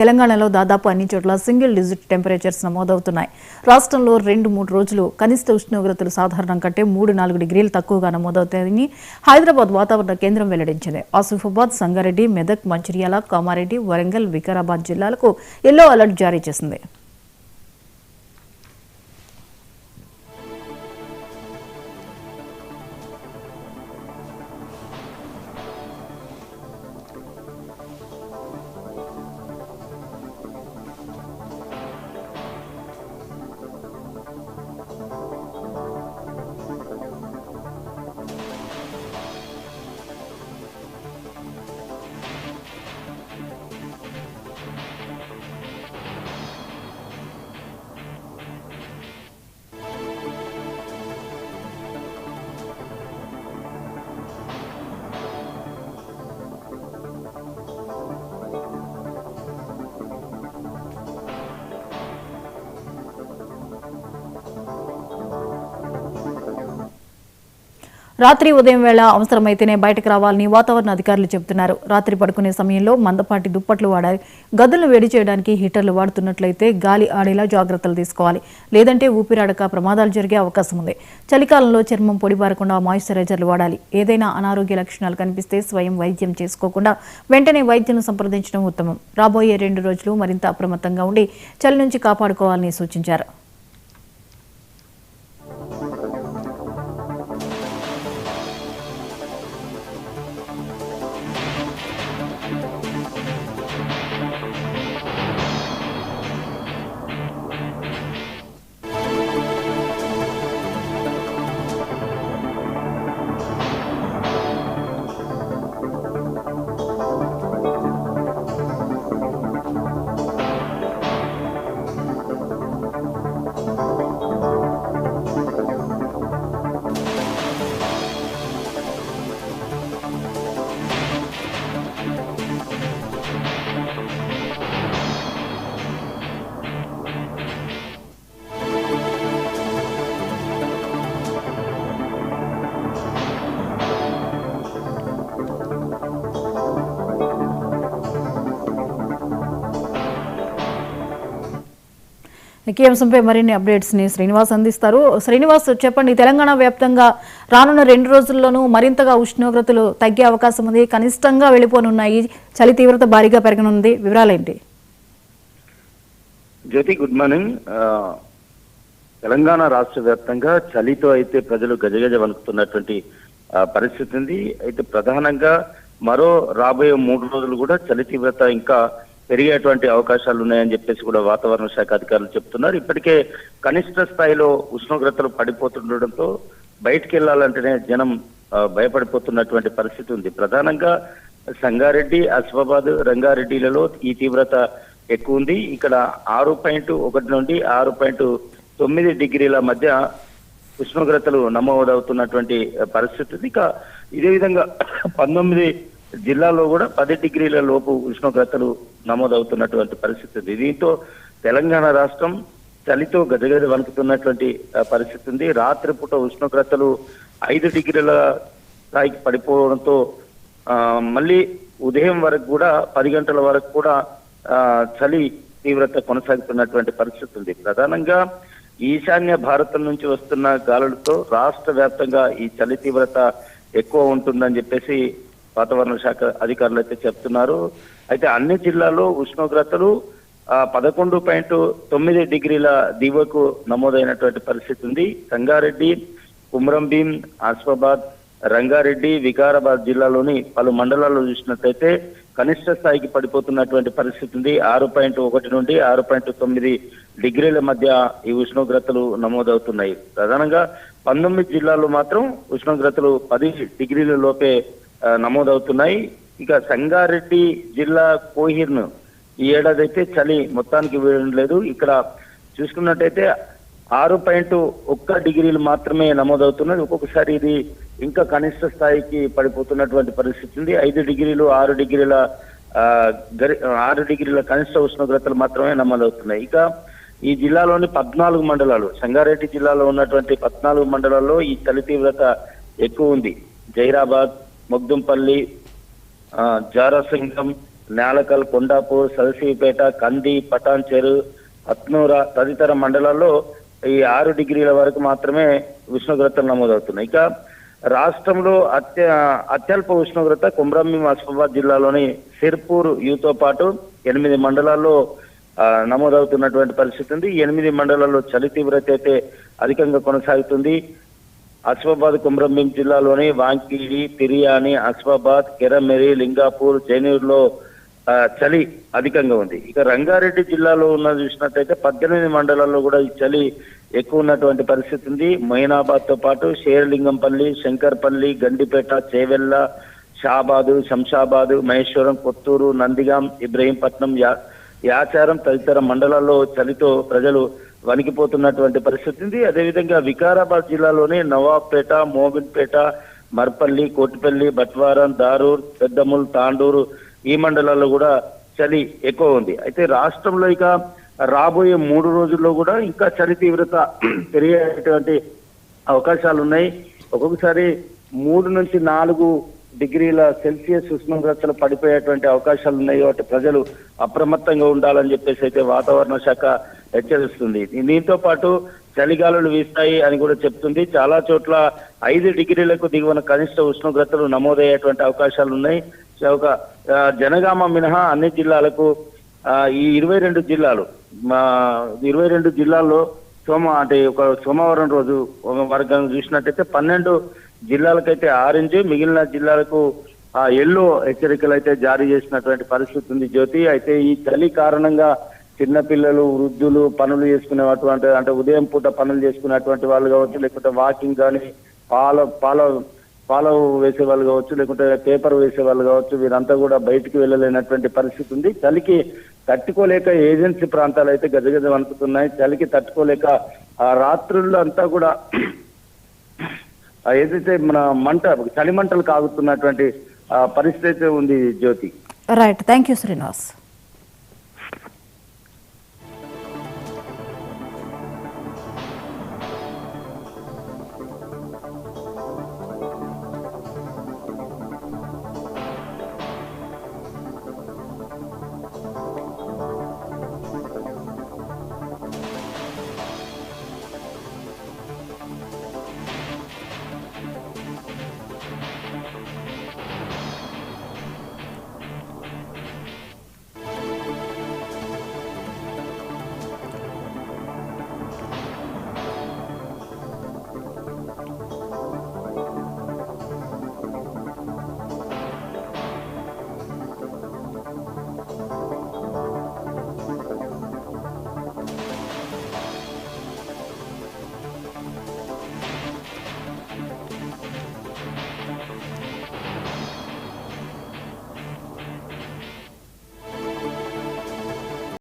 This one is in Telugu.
తెలంగాణలో దాదాపు అన్ని చోట్ల సింగిల్ డిజిట్ టెంపరేచర్స్ నమోదవుతున్నాయి. రాష్ట్రంలో 2-3 రోజులు కనిష్ట ఉష్ణోగ్రతలు సాధారణం కంటే 3-4 డిగ్రీలు తక్కువగా నమోదవుతాయని హైదరాబాద్ వాతావరణ కేంద్రం వెల్లడించింది. ఆసిఫాబాద్, సంగారెడ్డి, మెదక్, మంచిర్యాల, కామారెడ్డి, వరంగల్, వికారాబాద్ జిల్లాలకు ఎల్లో అలర్ట్ జారీ చేసింది. రాత్రి ఉదయం వేళ అవసరమైతేనే బయటకు రావాలని వాతావరణ అధికారులు చెబుతున్నారు. రాత్రి పడుకునే సమయంలో మందపాటి దుప్పట్లు వాడాలి. గదులను వేడి చేయడానికి హీటర్లు వాడుతున్నట్లయితే గాలి ఆడేలా జాగ్రత్తలు తీసుకోవాలి. లేదంటే ఊపిరాడక ప్రమాదాలు జరిగే అవకాశం ఉంది. చలికాలంలో చర్మం పొడిబారకుండా మాయిశ్చరైజర్లు వాడాలి. ఏదైనా అనారోగ్య లక్షణాలు కనిపిస్తే స్వయం వైద్యం చేసుకోకుండా వెంటనే వైద్యులను సంప్రదించడం ఉత్తమం. రాబోయే 2 రోజులు మరింత అప్రమత్తంగా ఉండి చలి నుంచి కాపాడుకోవాలని సూచించారు. ఈ అంశంపై మరిన్ని అప్డేట్స్ ని శ్రీనివాస్ అందిస్తారు. శ్రీనివాస్, చెప్పండి, తెలంగాణ వ్యాప్తంగా రానున్న 2 రోజుల్లోనూ మరింతగా ఉష్ణోగ్రతలు తగ్గే అవకాశం ఉంది. కనిష్టంగా వెళ్ళిపోనున్నాయి. చలి తీవ్రత భారీగా పెరగనుంది. వివరాలేంటి? జ్యోతి, గుడ్ మార్నింగ్. తెలంగాణ రాష్ట్ర వ్యాప్తంగా చలితో అయితే ప్రజలు గజగజ వణుకుతున్నటువంటి పరిస్థితి ఉంది. అయితే ప్రధానంగా మరో రాబోయే 3 రోజులు కూడా చలి తీవ్రత ఇంకా పెరిగేటువంటి అవకాశాలు ఉన్నాయని చెప్పేసి కూడా వాతావరణ శాఖ అధికారులు చెప్తున్నారు. ఇప్పటికే కనిష్ట స్థాయిలో ఉష్ణోగ్రతలు పడిపోతుండడంతో బయటికి వెళ్లాలంటేనే జనం భయపడిపోతున్నటువంటి పరిస్థితి ఉంది. ప్రధానంగా సంగారెడ్డి, ఆసిఫాబాద్, రంగారెడ్డిలలో ఈ తీవ్రత ఎక్కువ ఉంది. ఇక్కడ 6.1 నుండి 6.9 డిగ్రీల మధ్య ఉష్ణోగ్రతలు నమోదవుతున్నటువంటి పరిస్థితి ఉంది. ఇక ఇదే విధంగా 19 జిల్లాలో కూడా 10 డిగ్రీల లోపు ఉష్ణోగ్రతలు నమోదవుతున్నటువంటి పరిస్థితి ఉంది. దీంతో తెలంగాణ రాష్ట్రం చలితో గజగజ వణుకుతున్నటువంటి పరిస్థితి ఉంది. రాత్రిపూట ఉష్ణోగ్రతలు 5 డిగ్రీల స్థాయికి పడిపోవడంతో మళ్ళీ ఉదయం వరకు కూడా 10 గంటల వరకు కూడా చలి తీవ్రత కొనసాగుతున్నటువంటి పరిస్థితి ఉంది. ప్రధానంగా ఈశాన్య భారతం నుంచి వస్తున్న గాలులతో రాష్ట్ర వ్యాప్తంగా ఈ చలి తీవ్రత ఎక్కువ ఉంటుందని చెప్పేసి వాతావరణ శాఖ అధికారులు అయితే చెప్తున్నారు. అయితే అన్ని జిల్లాల్లో ఉష్ణోగ్రతలు 11.9 డిగ్రీల దిగువకు నమోదైనటువంటి పరిస్థితి ఉంది. సంగారెడ్డి, కుమ్రంభీం, ఆసిఫాబాద్, రంగారెడ్డి, వికారాబాద్ జిల్లాలోని పలు మండలాల్లో చూసినట్లయితే కనిష్ట స్థాయికి పడిపోతున్నటువంటి పరిస్థితి ఉంది. 6.1 నుండి 6.9 డిగ్రీల మధ్య ఈ ఉష్ణోగ్రతలు నమోదవుతున్నాయి. ప్రధానంగా 19 జిల్లాల్లో మాత్రం ఉష్ణోగ్రతలు 10 డిగ్రీల లోపే నమోదవుతున్నాయి. ఇక సంగారెడ్డి జిల్లా కోహిర్ను ఈ ఏడాది అయితే చలి మొత్తానికి వీడలేదు. ఇక్కడ చూసుకున్నట్టయితే 6.1 డిగ్రీలు మాత్రమే నమోదవుతున్నది. ఒక్కొక్కసారి ఇది ఇంకా కనిష్ట స్థాయికి పడిపోతున్నటువంటి పరిస్థితి ఉంది. 5 డిగ్రీలు 6 డిగ్రీల కనిష్ట ఉష్ణోగ్రతలు మాత్రమే నమోదవుతున్నాయి. ఇక ఈ జిల్లాలోని 14 మండలాలు, సంగారెడ్డి జిల్లాలో ఉన్నటువంటి 14 మండలాల్లో ఈ చలి తీవ్రత ఎక్కువ ఉంది. జైరాబాద్, మొగ్దుంపల్లి, జారాసింగం, నేలకల్, కొండాపూర్, సదసీపేట, కంది, పటాన్చెరు, అత్నూర తదితర మండలాల్లో ఈ 6 డిగ్రీల వరకు మాత్రమే ఉష్ణోగ్రతలు నమోదవుతున్నాయి. ఇక రాష్ట్రంలో అత్యల్ప ఉష్ణోగ్రత కుమ్రంభీం, ఆసిఫాబాద్ జిల్లాలోని సిర్పూర్ యూతో పాటు 8 మండలాల్లో నమోదవుతున్నటువంటి పరిస్థితి ఉంది. 8 మండలాల్లో చలి తీవ్రత అయితే అధికంగా కొనసాగుతుంది. ఆసిఫాబాద్, కుమ్రంభీం జిల్లాలోని వాంకిడి, తిరియాని, ఆసిఫాబాద్, కెరమెరి, లింగాపూర్, జైనూరులో చలి అధికంగా ఉంది. ఇక రంగారెడ్డి జిల్లాలో ఉన్న చూసినట్టయితే 18 మండలాల్లో కూడా ఈ చలి ఎక్కువ ఉన్నటువంటి పరిస్థితి ఉంది. మొయినాబాద్ తో పాటు షేర్లింగంపల్లి, శంకర్పల్లి, గండిపేట, చేవెళ్ల, షాబాదు, శంషాబాదు, మహేశ్వరం, కొత్తూరు, నందిగాం, ఇబ్రహీంపట్నం, యాచారం తదితర మండలాల్లో చలితో ప్రజలు వణికిపోతున్నటువంటి పరిస్థితి ఉంది. అదేవిధంగా వికారాబాద్ జిల్లాలోని నవాబ్పేట, మోబిన్పేట, మర్పల్లి, కోటిపల్లి, బట్వారం, దారూర్, పెద్దముల్, తాండూరు ఈ మండలాల్లో కూడా చలి ఎక్కువ ఉంది. అయితే రాష్ట్రంలో ఇక రాబోయే 3 రోజుల్లో కూడా ఇంకా చలి తీవ్రత పెరిగేటువంటి అవకాశాలు ఉన్నాయి. ఒక్కొక్కసారి 3 నుంచి 4 డిగ్రీల సెల్సియస్ ఉష్ణోగ్రతలు పడిపోయేటువంటి అవకాశాలు ఉన్నాయి. కాబట్టి ప్రజలు అప్రమత్తంగా ఉండాలని చెప్పేసి అయితే వాతావరణ శాఖ హెచ్చరిస్తుంది. దీంతో పాటు చలిగాలులు వీస్తాయి అని కూడా చెప్తుంది. చాలా చోట్ల 5 డిగ్రీలకు దిగువన కనిష్ట ఉష్ణోగ్రతలు నమోదయ్యేటువంటి అవకాశాలు ఉన్నాయి. ఒక జనగామ మినహా అన్ని జిల్లాలకు ఈ 22 జిల్లాలు 22 జిల్లాల్లో ఒక సోమవారం రోజు వర్గం చూసినట్టయితే 12 జిల్లాలకైతే ఆరెంజ్, మిగిలిన జిల్లాలకు ఎల్లో హెచ్చరికలు అయితే జారీ చేసినటువంటి పరిస్థితి ఉంది జ్యోతి. అయితే ఈ చలి కారణంగా చిన్నపిల్లలు, వృద్ధులు, పనులు చేసుకునేటువంటి అంటే ఉదయం పూట పనులు చేసుకునేటువంటి వాళ్ళు కావచ్చు, లేకుంటే వాకింగ్ కానీ పాల వేసే వాళ్ళు కావచ్చు, లేకుంటే పేపర్ వేసే వాళ్ళు కావచ్చు, వీరంతా కూడా బయటికి వెళ్ళలేనటువంటి పరిస్థితి ఉంది. చలికి తట్టుకోలేక ఏజెన్సీ ప్రాంతాలు అయితే గజగజ వణుకుతున్నాయి. చలికి తట్టుకోలేక రాత్రుల్లో అంతా కూడా ఏదైతే మన చలి మంటలు కాగుతున్నటువంటి పరిస్థితి ఉంది Jyothi. Right, thank you Srinivas.